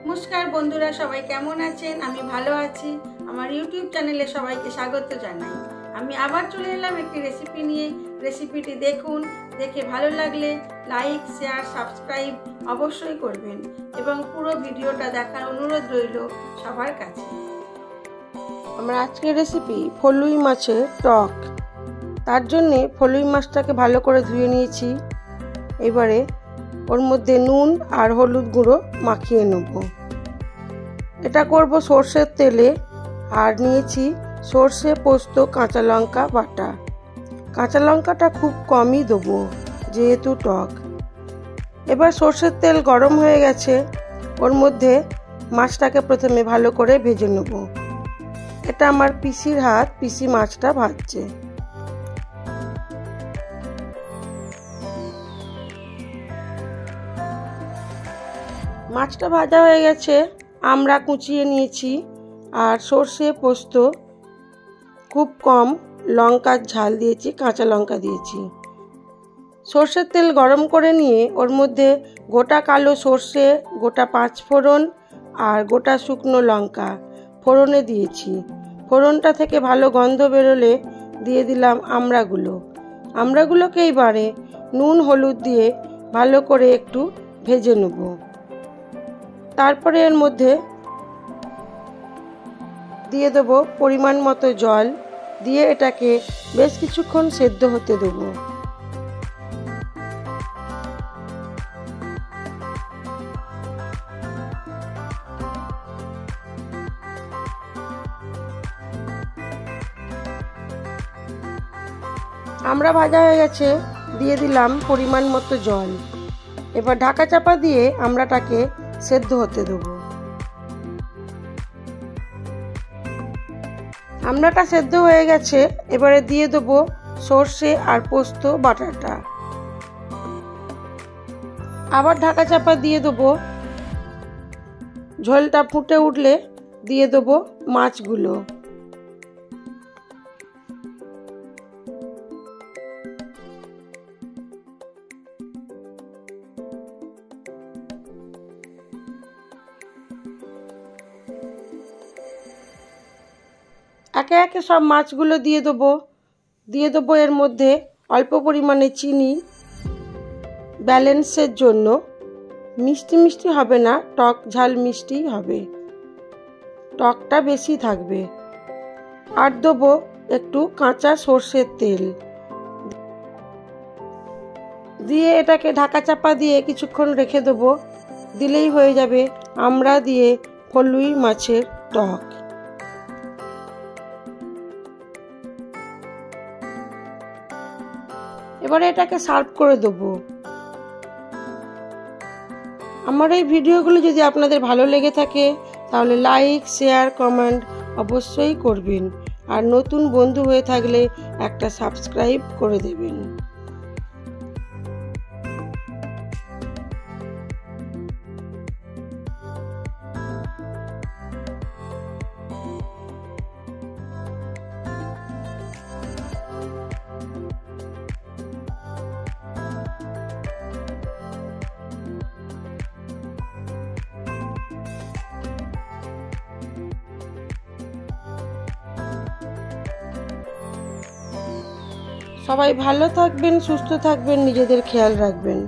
নমস্কার বন্ধুরা, সবাই কেমন আছেন? আমি ভালো আছি। আমার ইউটিউব চ্যানেলে সবাইকে স্বাগত জানাই। আমি আবার চলে এলাম একটি রেসিপি নিয়ে। রেসিপিটি দেখুন, দেখে ভালো লাগলে লাইক, শেয়ার, সাবস্ক্রাইব অবশ্যই করবেন এবং পুরো ভিডিওটা দেখার অনুরোধ রইল সবার কাছে। আমার আজকের রেসিপি ফলুই মাছের টক। তার জন্যে ফলুই মাছটাকে ভালো করে ধুয়ে নিয়েছি। এবারে ওর মধ্যে নুন আর হলুদ গুঁড়ো মাখিয়ে নেব। এটা করব সর্ষের তেলে। আর নিয়েছি সর্ষে, পোস্ত, কাঁচা লঙ্কা বাটা। কাঁচা লঙ্কাটা খুব কমই দেবো যেহেতু টক। এবার সর্ষের তেল গরম হয়ে গেছে, ওর মধ্যে মাছটাকে প্রথমে ভালো করে ভেজে নেব। এটা আমার পিসির হাত, পিসি মাছটা ভাজছে। মাছটা ভাজা হয়ে গেছে, আমরা কুচিয়ে নিয়েছি। আর সর্ষে, পোস্ত খুব কম লঙ্কার ঝাল দিয়েছি, কাঁচা লঙ্কা দিয়েছি। সর্ষের তেল গরম করে নিয়ে ওর মধ্যে গোটা কালো সর্ষে, গোটা পাঁচফোড়ন আর গোটা শুকনো লঙ্কা ফোড়নে দিয়েছি। ফোড়নটা থেকে ভালো গন্ধ বেরোলে দিয়ে দিলাম আমড়াগুলোকে এবারে নুন হলুদ দিয়ে ভালো করে একটু ভেজে নেব। তারপরে এর মধ্যে দিয়ে দেব পরিমাণ মতো জল, দিয়ে এটাকে বেশ কিছুক্ষণ সেদ্ধ হতে দেব। আমরা ভাজা হয়ে গেছে, দিয়ে দিলাম পরিমাণ মতো জল। এবার ঢাকা চাপা দিয়ে আমড়াটাকে সেদ্ধ হতে দেব। আমড়াটা সেদ্ধ হয়ে গেছে, এবারে দিয়ে দেব সর্ষে আর পোস্ত বাটাটা। আবার ঢাকা চাপা দিয়ে দেব। ঝোলটা ফুটে উঠলে দিয়ে দেব মাছগুলো। একে একে সব মাছগুলো দিয়ে দেবো এর মধ্যে অল্প পরিমাণে চিনি, ব্যালেন্সের জন্য। মিষ্টি মিষ্টি হবে না, টক ঝাল মিষ্টি হবে, টকটা বেশি থাকবে। আর দেবো একটু কাঁচা সর্ষের তেল দিয়ে এটাকে ঢাকা চাপা দিয়ে কিছুক্ষণ রেখে দেবো। দিলেই হয়ে যাবে আমড়া দিয়ে ফলুই মাছের টক। এবারে এটাকে সার্ভ করে দেবো। আমার এই ভিডিওগুলো যদি আপনাদের ভালো লেগে থাকে তাহলে লাইক, শেয়ার, কমেন্ট অবশ্যই করবেন। আর নতুন বন্ধু হয়ে থাকলে একটা সাবস্ক্রাইব করে দেবেন। সবাই ভালো থাকবেন, সুস্থ থাকবেন, নিজেদের খেয়াল রাখবেন।